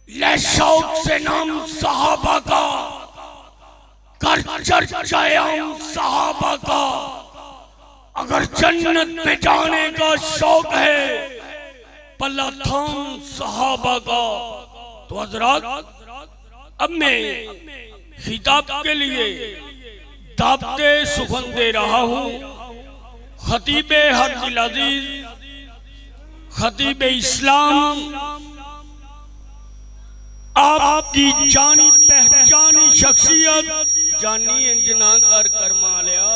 ले शौक से नाम सहाबा का, कर चर्चायाम सहाबा का। अगर जन्नत में जाने का शौक है, पल्ला थाम सहाबा का। तो हजरात, अब मैं खिताब के लिए दावते सुखन दे रहा हूँ। खतीबे हरदिल अजीज, खतीबे इस्लाम, आपकी जानी पहचानी शख्सियत, जानी अंजना कर मालिया।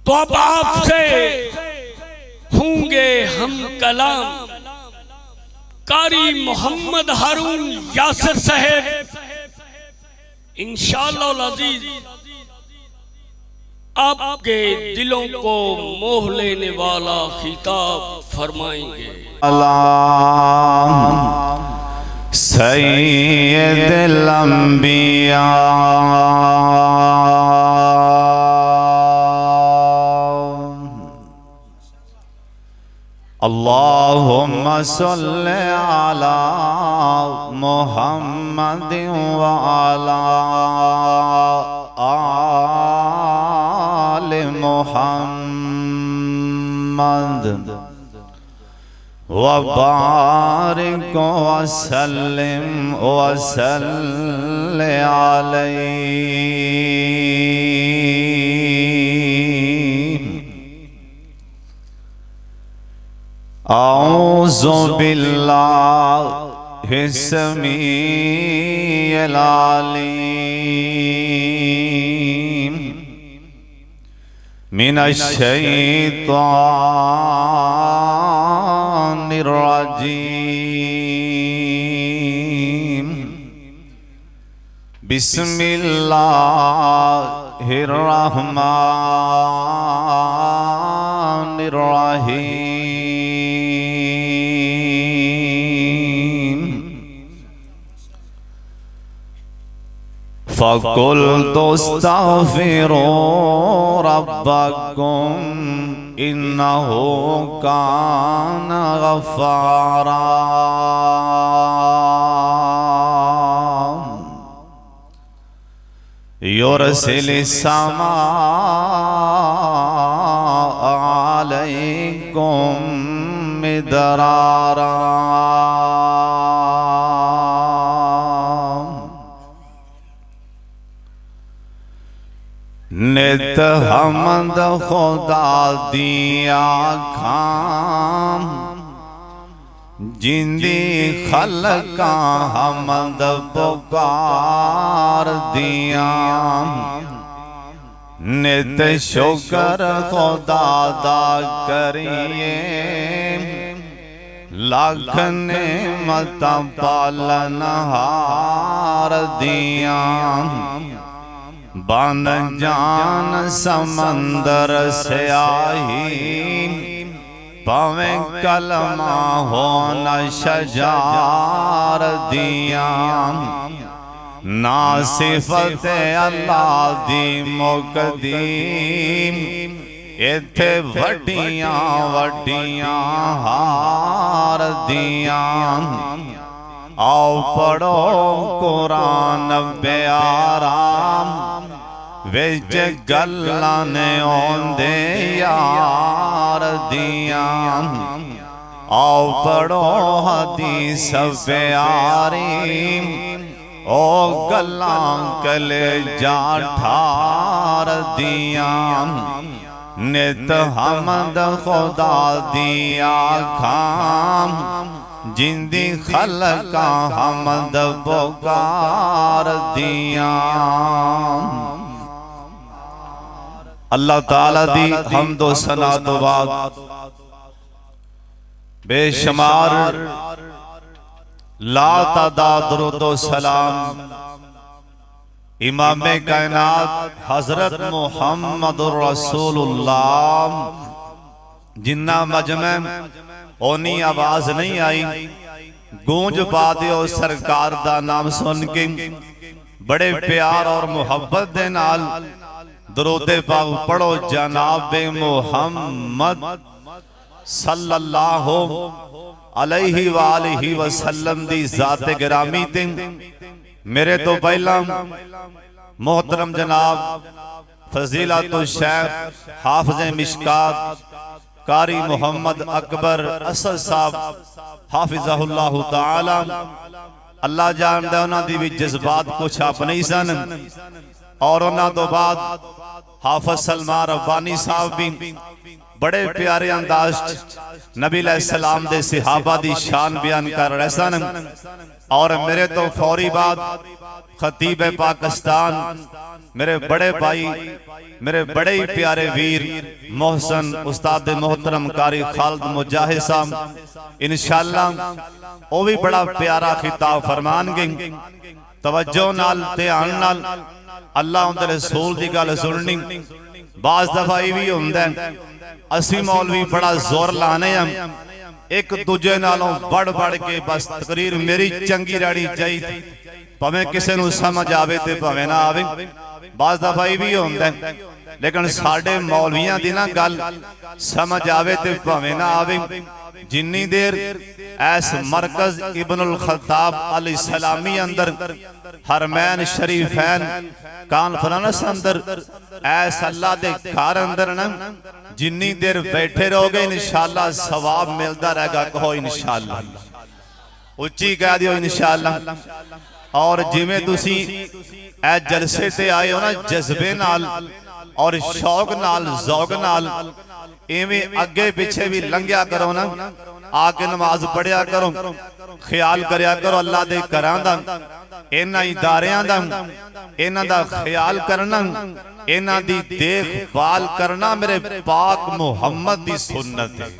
तो अब आपसे होंगे हम कलाम कारी मोहम्मद हारून यासिर साहब इंशाअल्लाह अजीज आपके दिलों को मोह लेने वाला खिताब फरमाएंगे। सैयदुल अंबिया अल्लाहुम्मा सल्ले अला मुहम्मद व अला आले मुहम्मद व बारिक व सल्लिम व सल्ले अलैहि। औज़ु बिल्लाहि समीइल अलीम मिनश शैतानिर रजीम। बिस्मिल्लाहिर रहमानिर रहीम। फ़क़ुल्तु अस्तग़फ़िरू रब्बकुम इन्नहु कान गफ़्फ़ारा। युरसिलिस समाअ अलैकुम मिदरारा। नित हमद खुदा दिया खाम, जिंदी खलका हमद पुकार दिया। नित शुक्र खुदा दा करिए, लाख नेमत पालनहार दिया। बन जान समंदर से आई, पवे कलमा हो न शजार दिया। ना सिफत अल्लाह दी मुकदी, इथे वड्डियां वड्डियां हार दिया। आओ पढ़ो कुरान प्यारा, विच गल्लां ने औंदे यार दिया। आओ पढ़ो हदीस प्यारी, ओ गल्लां कलेजा ठार दिया। नित हमद खुदा दिया खाम, जिंदी खलका हमद पुकार दिया। अल्लाह ताला दी हमदो सना तो बाद बेशुमार ला तादाद दुरूदो सलाम इमाम कायनात हजरत मुहम्मदुर रसूलुल्लाह, जिन्ना मजमे ओनी आवाज नहीं आई, गूंज पा दियो सरकार दा नाम सुन के। बड़े प्यार और मुहब्बत दे नाल दरूदे पाक पढ़ो जनाबे मुहम्मद सल्लल्लाहु अलैहि वालिहि वसल्लम दी ज़ात गिरामी ते मेरे तो पहला मोहतरम जनाब फजीलतुल शेख हाफिज़ मिशकात कारी मोहम्मद अकबर असद साहब हाफिज़हुल्लाह ताला अल्लाह जानदा उन्हां दी भी जज्बात कुछ अपने ही सन और उन्हां तो बाद हाफिज़ सलमान रब्बानी साहब भी बड़े प्यारे अंदाज नबी अलैहिस्सलाम दे सहाबा दी शान बयान कर रहे सन और मेरे तो फौरी बाद खतीब पाकिस्तान मेरे बड़े भाई मेरे बड़े ही प्यारे वीर मोहसन उस्ताद मोहतरम कारी खालिद मुजाहिद साहब इंशाअल्लाह वो भी बड़ा प्यारा खिताब फरमानगे। तवज्जो नाल ध्यान नाल अल्लाह उनके रसूल की गल सुननी। बाज दफा ये भी हुंदा असी मौलवी बड़ा जोर लाने एक दूजे नालों बढ़ बढ़ के बस तकरीर मेरी चंगी रहनी चाहिए भावें किसी नूं समझ आवे ते भावें ना आवे। बाज दफा ये भी हुंदा लेकिन साडे मौलवियां दी ना गल समझ आवे ते भावें ना आवे। जिन्नी देर ऐस मरकज इब्नुल खत्ताब अलैहिस्सलामी अंदर हरमैन शरीफैन कॉन्फ्रेंस अंदर ऐस अल्लाह दे घर अंदर ना जिन्नी देर बैठे रहोगे इंशाअल्लाह सवाब मिलता रहेगा। कहो इंशाअल्लाह, उच्ची कह दियो इंशाअल्लाह। और जिवें तुसी ऐ जलसे ते आए हो ना जज्बे नाल और शौक नाल ज़ौक नाल इवें अगे पीछे भी लंघिया करो ना, आके नमाज पढ़िया करो, ख्याल करया करो अल्लाह दे घरां दा, इन्हां इदारियां दा, इन्हां दा ख्याल करना, इन्हां दी देखभाल करना मेरे पाक मुहम्मद दी सुन्नत है।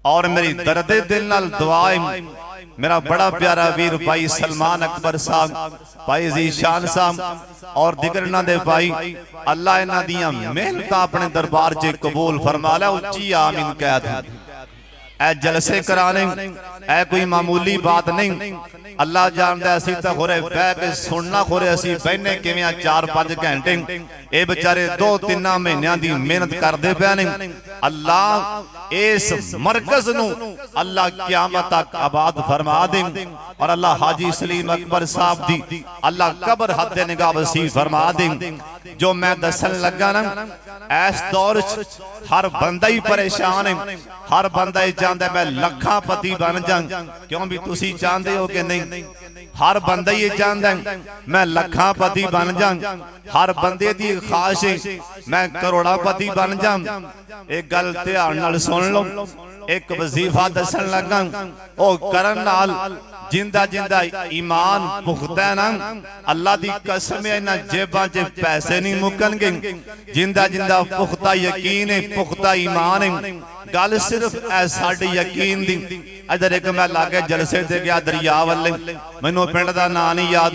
और मेरी दर्दे दिल नाल दुआ है मेरा बड़ा प्यारा वीर भाई सलमान अकबर साहब, भाई जीशान साहब और दिगर इन्हां दे भाई अल्लाह इन्हां दियां मेहनतां अपने दरबार च कबूल फरमा लै। उच्ची आमीन कह दे। ऐ जलसे कराने ऐ कोई मामूली बात नहीं। अल्लाह जानदा असीं तां खोरे बह के सुनना खोरे असीं बहने किवें 4-5 घंटे ये बेचारे 2-3 महीनों की मेहनत करते पे ने। अल्लाह इस मरकज नूं अल्लाह क़यामत तक आबाद फरमा दे और अल्लाह हाजी सलीम अकबर साहब दी अल्लाह कबर हद निगाह वसी फरमा दे। जो मैं दसन लगा ना इस दौर हर बंदा ही परेशान है, हर बंदा ही चाहता मैं लखापति बन जाऊं। क्यों भी तुसी चाहते हो कि नहीं? हर बंदा ही चाहता मैं लखापति बन जाऊं। हर बंदे दी ख्वाहिश है मैं करोड़ापति बन जाऊं। एक गल ध्यान नाल सुन लो, एक वजीफा दसन लगा ओ करन नाल जिंदा जिंदा ईमान पुख्ता है ना, अल्लाह दी कसम है इन्हां जेबां च पैसे नहीं मुकणगे। जिंदा जिंदा पुख्ता यकीन है, पुख्ता ईमान है। गल सिर्फ ऐ साडे यकीन दी। इधर एक मैं लागे जलसे ते गया दरिया वाले, मैनूं पिंड दा नाम नहीं याद।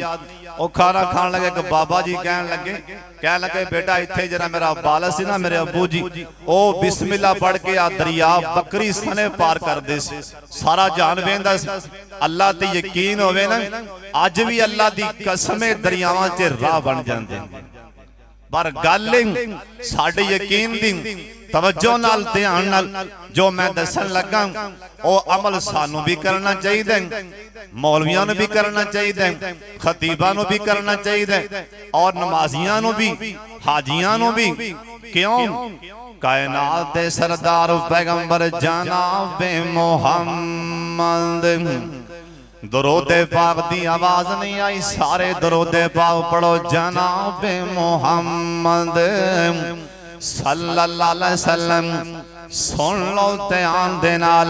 ਉਹ खाना खान लगे एक बाबा जी कह लगे बेटा इत्थे जरा मेरा बालक सी ना मेरे अबू जी ओ बिस्मिल्लाह पढ़ के आ दरिया बकरी सने पार कर दे। सारा जान वेंदा अल्लाह ते यकीन होवे ना अज भी अल्लाह दी कसम दरियावां च राह बन जांदे। पर गल साडे यकीन दी तवज्जो नाल ध्यान नाल जो मैं दसन लगा ओ अमल सानू भी करना चाहिए, मौलवियां नूं भी करना चाहिए, खतीबां नूं भी करना चाहिए और नमाजियां नूं भी, हाजियां नूं भी। क्यों? कायनात दे सरदार पैगंबर जनाबे मुहम्मद दरूदे पाक दी आवाज नहीं आई, सारे दरूदे पाक पढ़ो जनाबे मुहम्मद सल्लल्लाहु अलैहि वसल्लम। सुन लो ध्यान दे नाल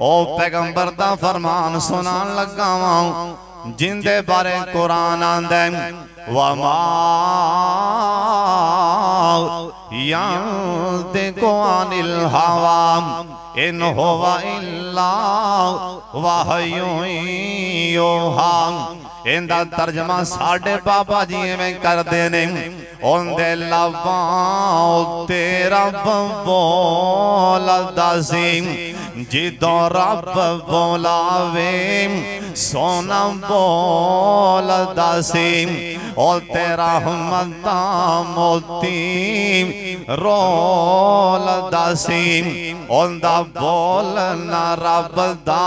ओ पैगंबर दा फरमान सुनान लगा वां जिंदे बारे कुरान आंदा वमा यांतिकु अनिल हवा इन हुवा इल्ला वहयुन युहा। इनका तर्जमा साडे बाबा जी में करते ने उनदे लबां ते रब बोलदा सी जिदों रब बोलावे सोना बोलदा सी ओ तेरा रहमता मोती रोलदा सी ओंदा बोलना रब दा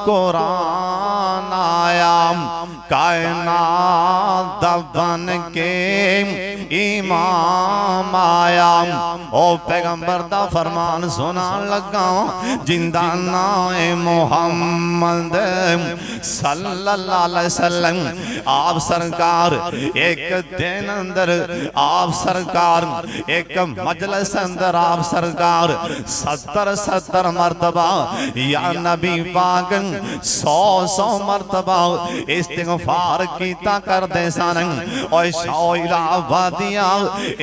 कुरान आया कायनात दा बन के इमाम आया ओ पैगंबर दा फरमान सुनान लगा जिंदा नाए मोहम्मद सल्लल्लाहु अलैहि वसल्लम आप सरकार एक दिन अंदर आप सरकार एक मजलिस अंदर आप सरकार 70 मरतबा या नबी पाक 100 मरतबा इस्तिगफार कीता करदे सन और शौला वादिया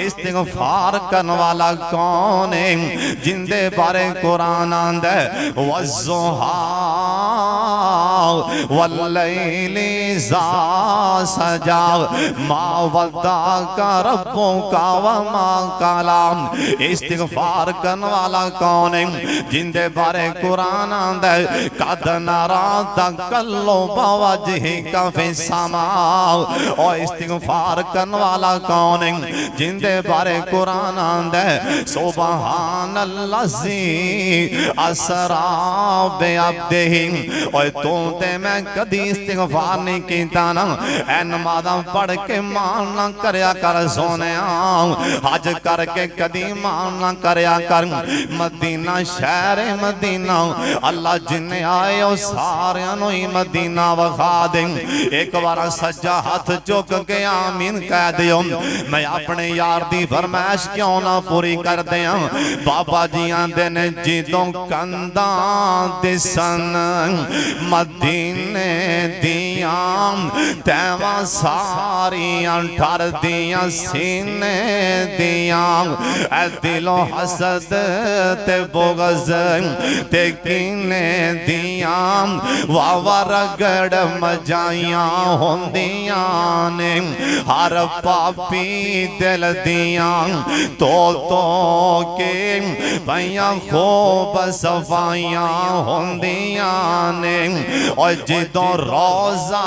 इस्तिगफार करने वाला कौन है जिंदे बारे कुरान आंदा वज़ुहा वल्लैली ज़ा सजा मा वद्दाका रब्बुका वमा कला इस्तिगफार करने वाला कौन है जिंदे बारे कुरान आंदा कद नरा तकल्लो बवजहिका फिस्समा और इस्तिगफार करने वाला कौन है जिंदे बारे कुरान आंदा सुबहानल्लाज़ी असरा बिअब्दिही और तू ते मैं कदी इस्तिगफार नहीं कीता ना ऐ नमाज़ां पढ़ के मान ना करया कर सोनिया हज करके कदी मान ना करया कर मदीना शहर मदीना अल्लाह जिन्ने आए ओ सारियां नूं ही मदीना वखा दे एक बार सज्जा हाथ चुक के आमीन कह दियो मैं अपने यार दी फरमाइश क्यों ना पूरी कर दिया बाबा जी आंदे ने जिदों कंधा दिसन मदीने दियां तैवा सारियां ठर दियां सीने दियां ऐ दिलों हसद ते बुग़्ज़ ते कीने दियां वावा रगड़ मजाइयां होंदियां ने हर पापी दिल दियां तो के भैया खूब सफाइयां होंदियां ने और जिदों रोज़ा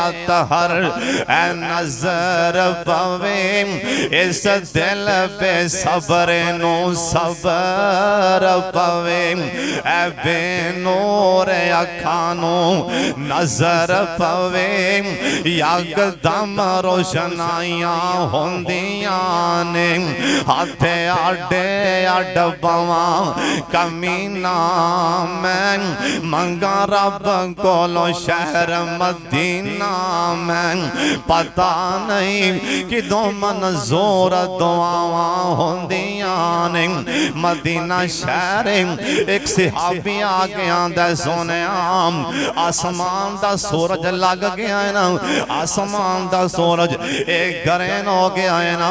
अतहर ऐ नजर पवे इस दिल पे सब्र नो सब्र पवे ऐ बेनूर अखानो नजर पवे यकदम रोशनाइयां होंदियां ने हाथे आडे अड पवा कमीना मैं मंगा रब कोलो शहर मदीना मैं पता नहीं किदों मंजूर दुआवां होंदियां ने मदीना शहर एक सहाबी आ गया आंदा सोनिया आसमान दा सूरज लग गया है ना आसमान दा सूरज एक ग्रहण हो गया है ना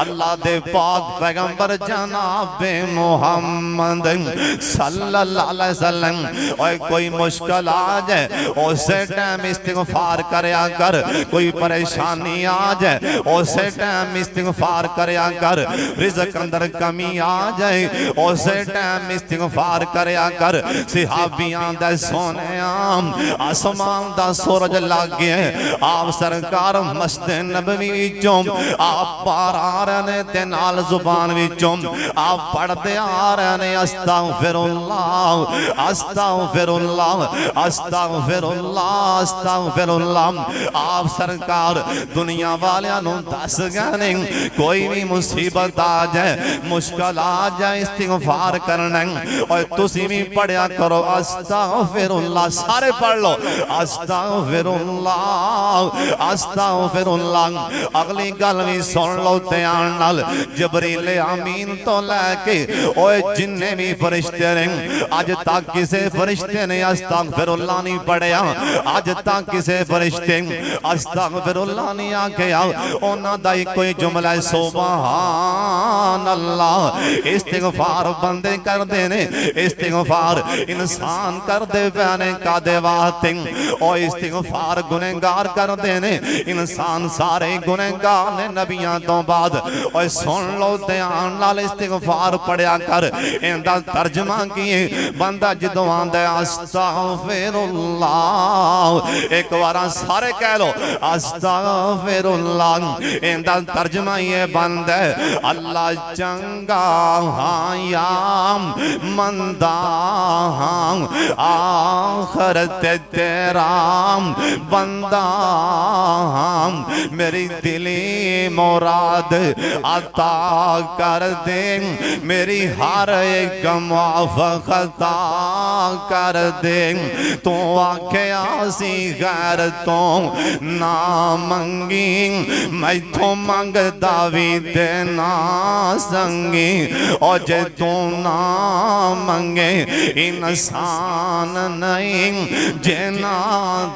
अल्लाह दे पाक पैगंबर जनाब मोहम्मद सल्लल्लाहु अलैहि वसल्लम और कोई मुश्किल आ जाए उसे टाइम इस्तिगफार करया कर कोई परेशानी आ जाए उसे टाइम इस्तिगफार करया कर रिज़्क़ अंदर कमी आ जाए उसे टाइम इस्तिगफार करया कर सहाबियां दा सोनिया आसमान दा सूरज लग गया आप सरकार मस्जिद नबवी विचों आप पार आ रहे ने ते नाल जुबान विचों आप पढ़ते आ रहे ने अस्तगफिरुल्लाह अस्तगफिरुल्लाह अस्तगफिरुल्लाह अस्तगफिरुल्लाह आप सरकार दुनिया वालियां नूं दस गए ने कोई भी मुसीबत आ जाए मुश्किल आ जाए इस्तिगफार करना और तुसी भी पढ़िया करो अस्तगफिरुल्लाह सारे पढ़ लो अस्तगफिरुल्लाह अस्तगफिरुल्लाह अगली गल भी सुन लो ध्यान नाल जबरील अमीन तो लैके ओए जिन्ने भी फरिश्ते ने अज तक किसी फरिश्ते ने अस्तगफिरुल्लाह नहीं पढ़िया अज तक किसी फरिश्ते अस्तगफिरुल्लाह नहीं आखिया उन्हां दा कोई जुमला सुभान अल्लाह इस्तिगफार बंदे करदे ने इस्तिगफार इंसान करदे पैने कादे वास्ते ओ इस्तिगफार गुनहगार करदे ने इंसान सारे गुनहगार ने नबियां तो बाद और सुन लो ध्यान नाल इस्तिगफार पढ़िया कर इंदा तर्जमा किए बंदा जदों आंदा अस्तगफिरुल्लाह एक बार सारे कह लो अस्तगफिरुल्लाह इंदा तर्जमा ये बंदा अल्लाह चंगा या मंदा आखरत तेरा बंदा मेरी दिली मुराद अता कर दे मेरी हर एक मुआफ़क़त कर दे तू आख्या सी गैर तो ना मंगी मैथों मंगदा भी ते ना संगी और जे तू ना मंगे इंसान नहीं जे ना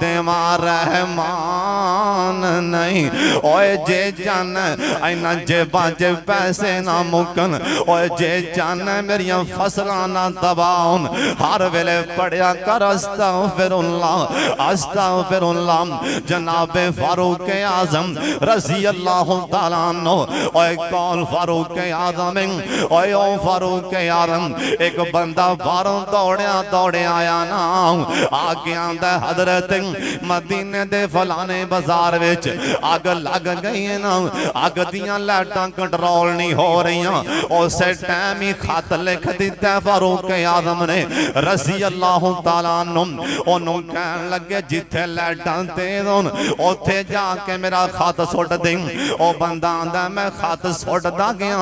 देवा रहमान नहीं ओए जे जान ऐना जेबा जे पैसे ना मुकन ओए जे जान मेरिया फसलां ना तबाहन हर वेले पढ़िया कर अस्तगफिरुल्लाह अस्तगफिरुल्लाह जनाबे फारूक आजम रज़ी अल्लाह तआला अन्हु ओए कौन फारूक आजम ओए ओ फारूक आजम एक बंदा बाहरों दौड़िया दौड़िया आया ना आगे आंदा हजरत मदीने दे फलाने बाजार विच अग लग गई है ना अग दियां लाइटां कंट्रोल नहीं हो रही उस टाइम ही खत लिख दिता फारूक आजम ने रज़ी अल्लाह तआला अन्हु ओनू कहन लगे जिथे लाइटां तेज होन उथे जाके मेरा खत सुट दे ओ बंदा आंदा मैं खत सुटदा गया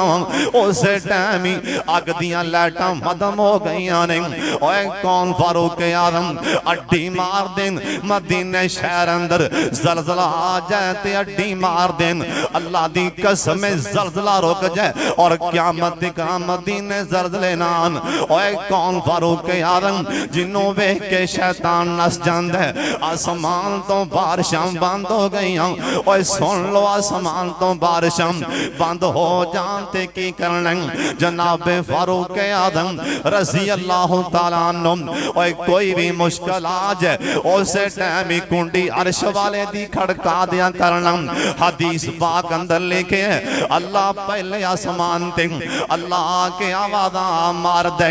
उस टाइम ही अग दियां लाइटां खत्म हो गई ने ओए कौन फारूक आजम अड्डी मार देन मदीने शहर अंदर जलजला आ जाए ते अड्डी मार देन अल्लाह दी कसम जलजला रुक जाए और क़यामत का मदीने जलजले नान ओए कौन फारूक आजम जिन्हों वेख के शैतान नस जांदा है आसमान तो बारिशां बंद हो गई ओए सुन लो आसमान तो बारिशां बंद हो जान ते की करना जनाबे फारूक आजम रज़ी अल्लाह तआला अन्हु ओए कोई भी मुश्किल आ जाए उस टाइम ही कुंडी अर्श वाले दी खड़का दिया करना हदीस पाक अंदर लिखे है अल्लाह पहले आसमान ते अल्लाह के आवाज़ मार दे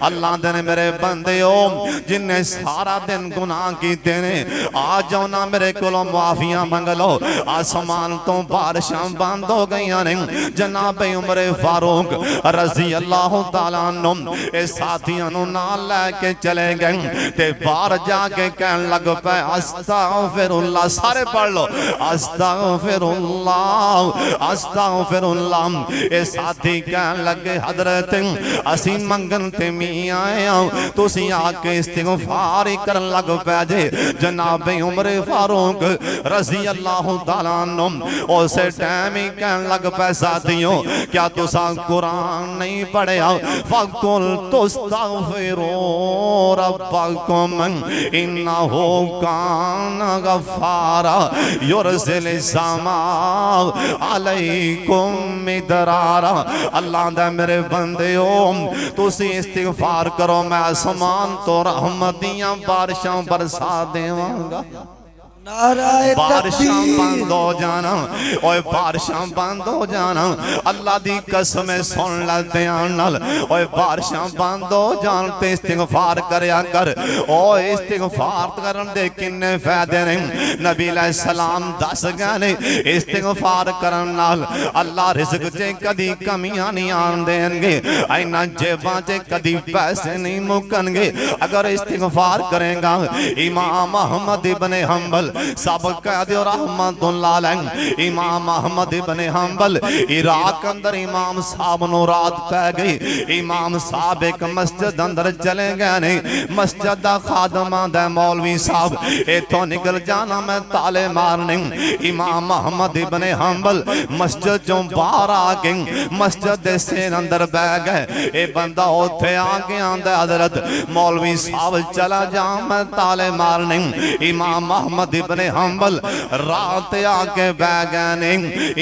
अल्लाह दे मेरे बंदे ओ जिन्ने सारा दिन गुनाह कीते ने आ जाओ ना मेरे कोलों माफियां मंग लो आसमान तो बारिशां बंद हो गई ने जनाब उमर फारूक रज़ी अल्लाह तआला अन्हु ए साथियां नु नाल लेके चले गए ते बाहर जाके कहन लग पे अस्तगफिरुल्लाह सारे पढ़ लो अस्तगफिरुल्लाह अस्तगफिरुल्लाह ए साथी कहन लगे हजरत असी मंगन ते मी आए तुसी आके इस्तिगफार करन लग पै जे जनाब उमर फारूक रज़ी अल्लाह तआला अन्हु उस टाइम ही कहन लग पै साथियों क्या तुसा कुरान नहीं पढ़िया फकुल तुस्तगफिरू रब्बकुम इन्नहु कान गफ्फारा युरसिलिस समा अलैकुम मिदरारा अल्लाह दा मेरे बंदेओ तुसी इस्तिगफार करो मैं आसमान तो रहमत दियां बारिशां बरसा देवांगा बारिशां बंद हो जाना ओए बारिशां बंद हो जाना अल्लाह दी कसम सुन ला ध्यान नाल ओए बारिशां बंद हो जान ते इस्तिगफार करया कर ओ इस्तिगफार करन दे किन्ने फायदे ने नबी अलैहि सलाम दस गए ने इस्तिगफार करन नाल अल्लाह रिज़्क च कदी कमियां नहीं आन देंगे ऐना जेबां च कदी पैसे नहीं मुकणगे अगर इस्तिगफार करेगा इमाम अहमद इब्न हंबल सब कह दियो रहमतुल्लाह अलैह इमाम अहमद इब्न हंबल इराक अंदर इमाम साहब नु रात पै गई इमाम साहब एक मस्जिद अंदर चले गए ने मस्जिद दा खादमा दा मौलवी साहब इथों निकल जाना मैं ताले मारने इमाम अहमद इब्न हंबल मस्जिद चों बाहर आ गए मस्जिद दे सेन अंदर बैठ गए ए बंदा उथे आके आंदा हजरत मौलवी साहब चला जा मैं ताले मारने इमाम अहमद इब्ने हंबल रात आके बह गए ने।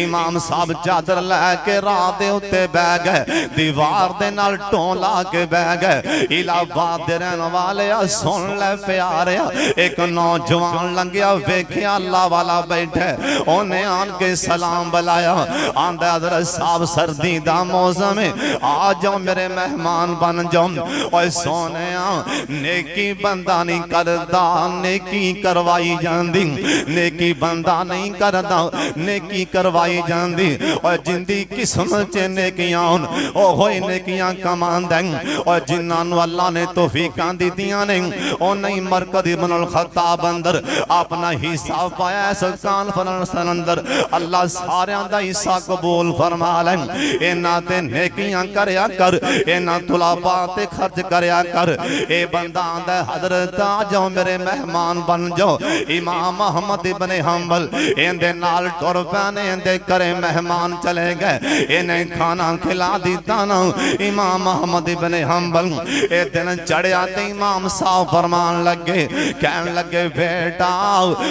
इमाम साहब चादर लैके रात दे उत्ते बह गए, दीवार दे नाल टों ला के बह गए। इलाहाबाद दे रहने वाले सुन ले प्यारे, एक नौजवान लंघिया वेख्या अल्लाह वाला बैठे, उन्हें आन के सलाम बुलाया। आंदा हज़रत साहब सर्दी दा मौसम है, आ जाओ मेरे मेहमान बन जाओ। और सोने नेकी बंदा नहीं करता, नेकी करवाई जाती। नेकी बंदा नहीं करता, नेकी करवाई जाती। और जिंदी किस्म च नेकियां ओ होई नेकियां कमांदा। और जिन्हां अल्लाह ने तौफीकां दित्तियां ने ओ नहीं मरकज इब्नुल खत्ताब अंदर अपना हिस्सा पाया। इस कॉन्फ्रेंस अंदर अल्लाह सारियां दा हिस्सा कबूल फरमा ले। इन्हां ते नेकियां करया कर, इन्हां तुलाबा ते खर्च करया कर। ए बंदा आंदा हजरत आ जाओ मेरे मेहमान बन जाओ। इमाम अहमद इब्ने हंबल इंदे नाल टुर पैने, इंदे घरे मेहमान चले गए, इन्हें खाना खिला दिता ना। इमाम अहमद इब्ने हंबल ए दिन चढ़िया ते इमाम साहब फरमान लगे, कहन लगे बेटा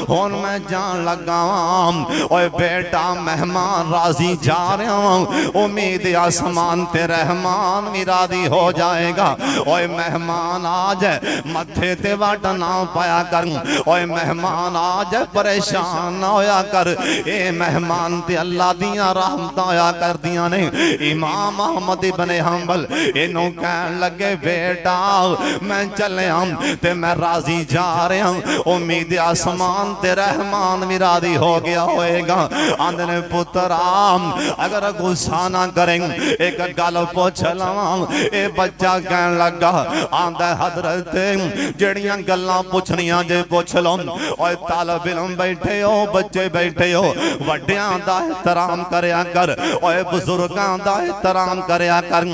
हुन मैं जान लगा वां। ओए बेटा मेहमान राजी जा रहा हूं, उम्मीद आसमान ते रहमान भी राजी हो जाएगा। ओए मेहमान आ जाए मथे ते वट ना पाया कर, ओए मेहमान आ जाए परेशान ना होया कर। ए मेहमान ते अल्लाह दियां रहमतां होया कर दियां ने। इमाम अहमद इब्ने हंबल इनू कहन लगे बेटा मैं चलिया ते मैं राजी जा रहा हूं, उम्मीद आसमान ते रहमान भी राजी हो गया होएगा। आंदने पुत्रा अगर गुस्सा ना करें एक गल पूछ लवां। ए बच्चा कहन लगा आंदा हजरत जड़ियां गल्लां पुछनियां जे पुछ लो। ओए तालिब इल्म बैठे हो, बच्चे बैठे हो, वड्डियां दा एहतराम करया कर। ओए बुजुर्गां दा एहतराम करया कर।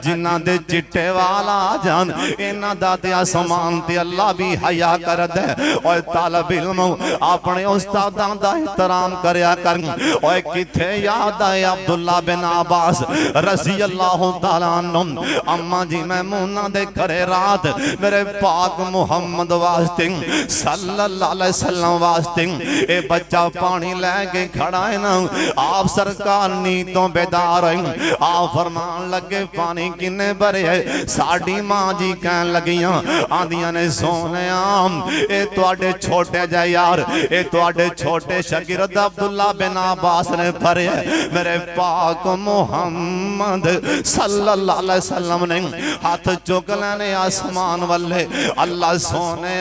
जिन्हां दे चिट्टे वाला जान इन्हां दा ते आसमान ते अल्लाह भी हया कर दे। ओए तालिब इल्म अपने उस्तादां दा एहतराम करया कर। ओए किथे याद आए अब्दुल्ला बिन अब्बास रज़ी अल्लाह तआला अन्हु, अम्मा जी मैमूना दे घरे रात मेरे पाक मुहम्मद वास्ते सल्लल्लाहु अलैहि वसल्लम वास्ते ए बच्चा पानी लेके खड़ा है ना। आप सरकार नींदों बेदार है, आप फरमान लगे पानी किन्ने भरे है। साडी मां जी कहन लगियां आंदियां ने सोने ए तुहाडे छोटे जा यार, ए तुहाडे छोटे शागिर्द अब्दुल्ला बिन अब्बास ने भरे मेरे पाक मुहम्मद सल्लल्लाहु अलैहि वसल्लम ने हाथ चुक लेने आसमान वाले। अल्लाह सोने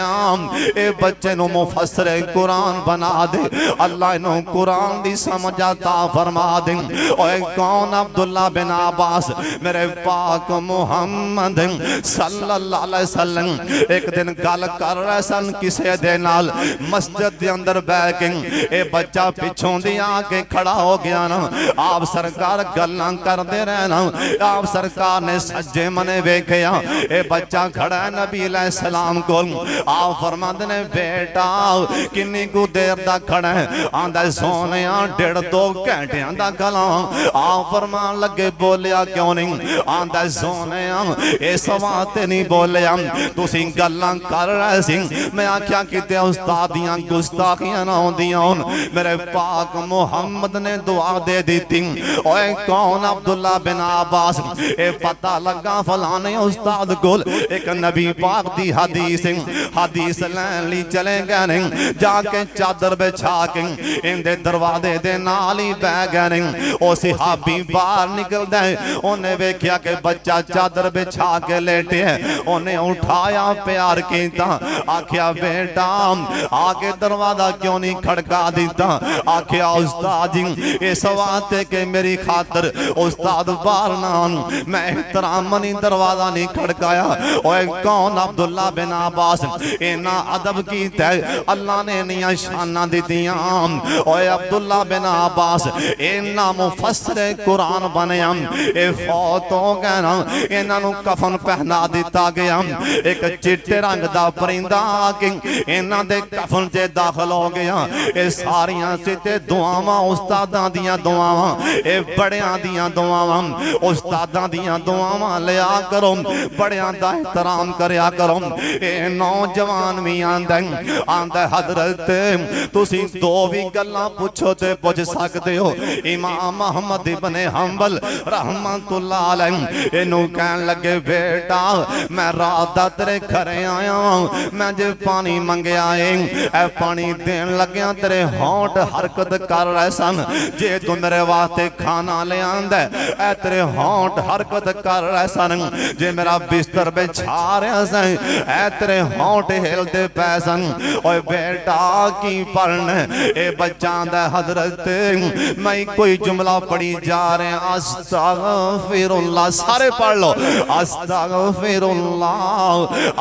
ए बच्चे नु मुफस्सिर कुरान बना दे, अल्लाह इन्हू कुरान दी समझ अता फरमा दे। ओए कौन अब्दुल्ला बिन अब्बास मेरे पाक मुहम्मद सल्लल्लाहु अलैहि वसल्लम एक दिन गल कर रहे सन किसे दे नाल मस्जिद दे अंदर बैठ के। ए बच्चा पिछों दी आके खड़ा हो गया ना। आप सरकार गल्लां करदे रहना, आप सरकार ने सज्जे मने वेखिया ए बच्चा खड़ा है नबी अलैहि सलाम कोल। आप फरमांदे ने बेटा किन्नी कु देर दा खड़ा है। आंदा सोने 1.5-2 घंटियां दा गला। आप फरमान लगे बोलिया क्यों नहीं। आंदा सोने इस वास्ते नहीं बोलिया तुसीं गल्लां कर रहे सी, मैं आख्या किते उस्ताद दियां गुस्ताखियां ना होंदियां होन। मेरे पाक मुहम्मद ने दुआ दे दी। ओए कौन अब्दुल्ला बिन अब्बास ए पता लगा फलाने उस्ताद कोल एक नबी पाक दी हदीस लैन ली चले गए ने। जाके चादर बिछा के इंदे दरवाजे दे नाल ही बह गए ने। ओ सहाबी बाहर निकलदा है, ओने वेख्या के बच्चा चादर बिछा के लेटे है। ओने उठाया प्यार कीता, आख्या बेटा आके दरवाजा क्यों नहीं खड़का दिता। आख्या उस्ताद जी इस वास्ते के मेरी खातर उस्ताद बाहर ना आन, मैं एहतराम नहीं दरवाजा नहीं खड़काया। ओए कौन अब्दुल्ला बिन अब्बास इन्ना अदब कीता अल्लाह ने इन्नियां शानां दित्तियां। ओए अब्दुल्ला बिन अब्बास इन्ना मुफस्सिर कुरान बनया। ए फौत हो गए ना, इन्हां नूं कफन पहना दिता गया। एक चिट्टे रंग दा परिंदा आके इन्हां दे कफन च दाखिल हो गया। ए सारियां सिते दुआवां उस्तादां दियां दुआवां, ए बड़ियां दियां दुआवां, उस्तादां दियां दुआवां लिया करो, बड़ियां दा एहतराम करया करो। ए नौजवान भी आंदा हजरत तुसी दो भी गल्लां पुछो ते पुछ सकदे हो। इमाम अहमद इब्ने हंबल रहमतुल्लाह अलैह इनू कहन लगे बेटा मैं रात दा तेरे घरे आया मैं जे पानी मंगया है पानी देन लग्या तेरे होंठ हरकत कर रहे सन। जे तू मेरे वास्ते खाना ले आंदा ऐ तेरे होंठ हरकत कर रहे सन। जे मेरा बिस्तर बिछा रहा सन ऐ तेरे होंठ हिलते पै सन। ओए बेटा की पढ़न ए बच्चा दा हजरत मैं कोई जुमला पढ़ी जा रहे अस्तगफिरुल्लाह सारे पढ़ लो अस्तगफिरुल्लाह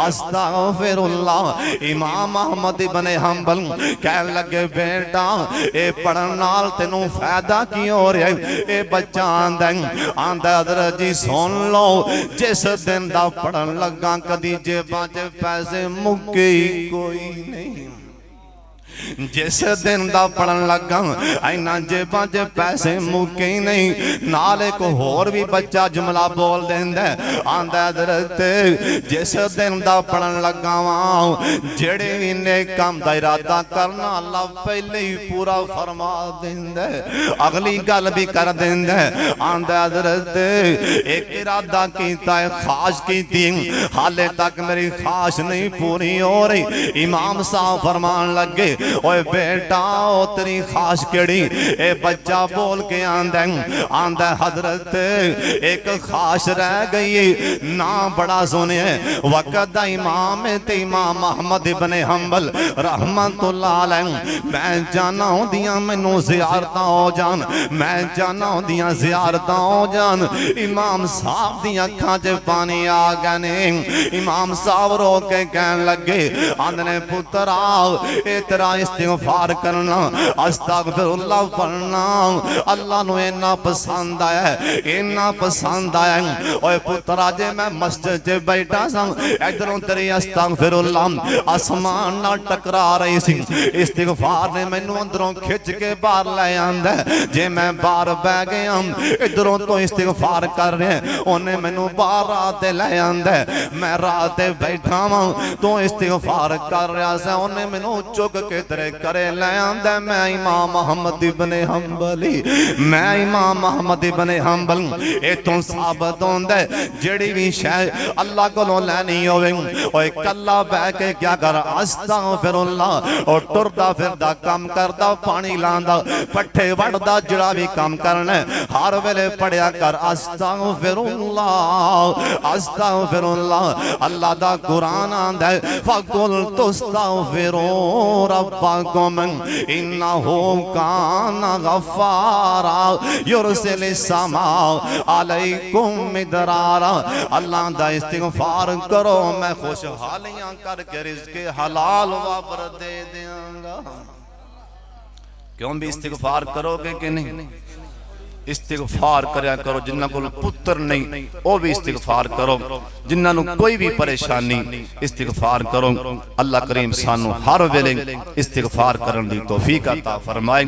अस्तगफिरुल्लाह। इमाम अहमद इब्ने हंबल कहन लगे बेटा ए पढ़न नाल तेनू फायदा की हो रहा है। ए बच्चा आंदा हजरत जी सुन लो जिस दिन दा पढ़न लगा कदी जेबां च पैसे मुक्के कोई नहीं। जिस दिन दा पढ़न लगा इना जेबां च पैसे मुक्के नहीं। नाल एक होर भी बच्चा जुमला बोल देंदा आंदा हजरत जिस दिन दा पढ़न लगा वां जेड़े इन्ने काम दा इरादा करना अल्लाह पहले ही पूरा फरमा देंदा अगली गल भी कर देंदा। आंदा हजरत एक इरादा कीता है खास कीती हाले तक मेरी खास नहीं पूरी हो रही। इमाम साहब फरमान लगे ओए बेटा ओ तेरी खास केड़ी। ए बच्चा बोल के आंदा हजरत एक खास रह गई ना बड़ा सुने वक्त दा इमाम है ते इमाम अहमद इब्ने हंबल रहमतुल्लाह अलैह। मैं जाना होंदियां मैनू ज़ियारतां हो जान मैं जाना होंदियां ज़ियारतां हो जान। इमाम साहब दी अखां च पानी आ गए ने। इमाम साहब रो के कहन लगे आंदे पुत्रा ए तेरा इस्तिगफार करना अस्तगफिरुल्लाह पढ़ना अल्लाह नू इन्ना पसंद आया इन्ना पसंद आया। ओए पुत्रा जे मैं मस्जिद च बैठा सा इधरों तेरी अस्तगफिरुल्लाह आसमान नाल टकरा रही सी। इस्तिगफार ने मैनू अंदरों खिंच के बाहर ले आंदा। जे मैं बाहर बह गया इधरों तो इस्तिगफार कर रहे उन्हें मैनू बाहर रात ले आंदा। मैं रात बैठा वां तो इस्तिगफार कर रहा सा उन्हें मैनू चुक के तेरे करे ले आंदा। मैं इमाम अहमद इब्ने हंबली मैं इमाम अहमद इब्ने हंबल इतों साबित होंदा जेड़ी भी शै अल्लाह कोलों लैनी होवे ओए कल्ला बह के क्या कर अस्तगफिरुल्लाह और टुरदा फिरदा काम करदा पानी लांदा पट्ठे वड़दा जड़ा भी काम करना हर वेले पढ़िया कर अस्तगफिरुल्लाह अस्तगफिरुल्लाह। अल्लाह दा कुरान आंदा फकुल तुस्तगफिरू रब्बकुम इन्नहु काना गफ्फारा युरसिलिस समा अलैकुम मिदरारा। अल्लाह दा इस्तिगफार करो मैं खुशहालियां करके रिज़्क़े हलाल वापर दे देंगा। क्यों भी इस्तिगफार करोगे कि नहीं? इस्तिगफार करया करो जिन्हां कोल पुत्र नहीं वो भी इस्तिगफार करो। जिन्हां नूं कोई भी परेशानी इस्तिगफार करो। अल्लाह करीम सानू हर वेले इस्तिगफार करन दी तौफीक अता फरमाए।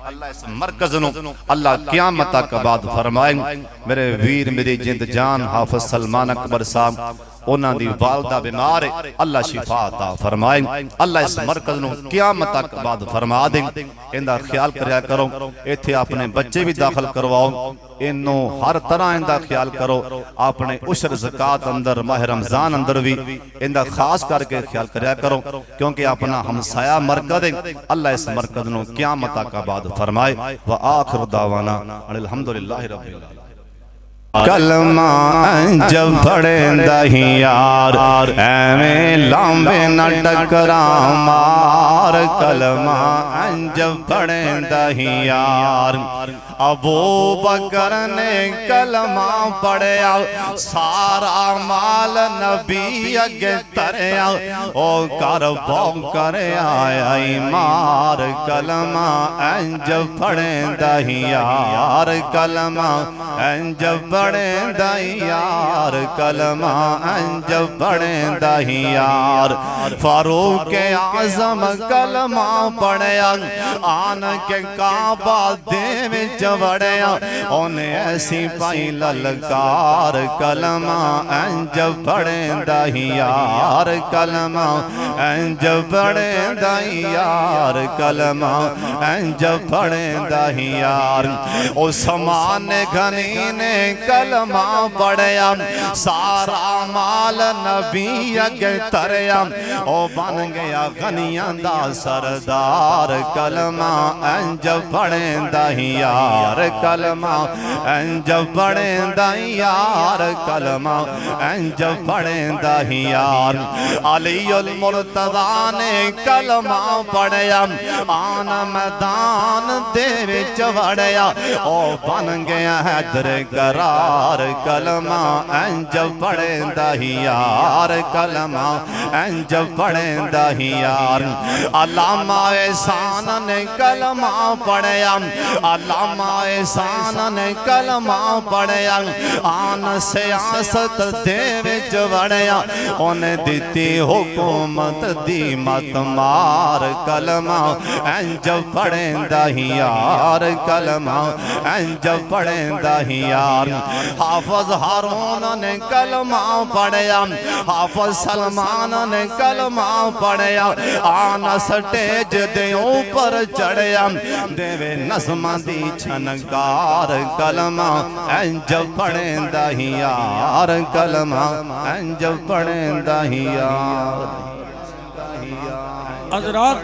अल्लाह इस मरकज नूं अल्लाह क़यामत तक आबाद फरमाए। मेरे वीर मेरी जिंद जान हाफिज सलमान अकबर साहब उन्हां दी वालदा बीमार है अल्लाह शिफा अता फरमाए। अल्लाह इस मरकज नूं क़यामत तक आबाद फरमा दे। इंदा ख्याल करया करो इत्थे अपने बच्चे भी दाखिल करवाओ इनू हर तरह इंदा ख्याल करो। अपने उशर ज़कात अंदर माह रमजान अंदर भी इंदा खास करके ख्याल करया करो क्योंकि अपना हमसाया मरकज है। अल्लाह इस मरकज नूं क़यामत तक आबाद फरमाए। व आखिर दावाना अल्हम्दुलिल्लाहि रब्बिल आलमीन। कलमा जब पढ़ेंदा ही यार एवें लांबे न टकरा मार। कलमा जब पढ़ेंदा ही यार अबू बकर ने कलमा पढ़िया सारा माल नबी अगे तरया ओ कर बौ कर आया मार। कलमा इंज पढ़ेंदा ही यार कलमा इंज पढ़ेंदा ही यार कलमा इंज पढ़ेंदा ही यार। फारूक आज़म कलमा पढ़िया आन के काबा दे विच वड़िया उन्हें ऐसी पाई ललकार। कलमा इंज पढ़ेंदा ही यार कलमा इंज पढ़ेंदा यार कलमा इंज पढ़ेंदा यार। ओ समान घनी ने कलमा पढ़या सारा माल नबी अगे तरया ओ बन गया गनियां दा सरदार कलमा इंज पढ़ेंदा यार कलमा इंज पढ़ेंदा यार कलमा इंज पढ़ेंदा यार। अलीउल मुर्तज़ा ने कलमा पढ़या आन मैदान दे विच वड़या ओ बन गया हैदर करार कलमा इंज पढ़ेंदा यार कलमा इंज पढ़ेंदा यार। अल्लामा एहसान ने कलमा पढ़या अल्लामा एहसान ने कलमा पढ़या आन सियासत दे विच वड़या उन्हें दिती हुकूमत दी मत मार कलमा इंज पढ़ेंदा यार कलमा इंज पढ़ेंदा यार। हाफिज हारून ने कलमा पढ़या हाफिज सलमान ने कलमा पढ़या आन स्टेज दे ऊपर चढ़या देवे नज़्मां दी छनकार कलमा इंज पढ़ेंदा यार कलमा इंज पढ़ेंदा यार। हज़रात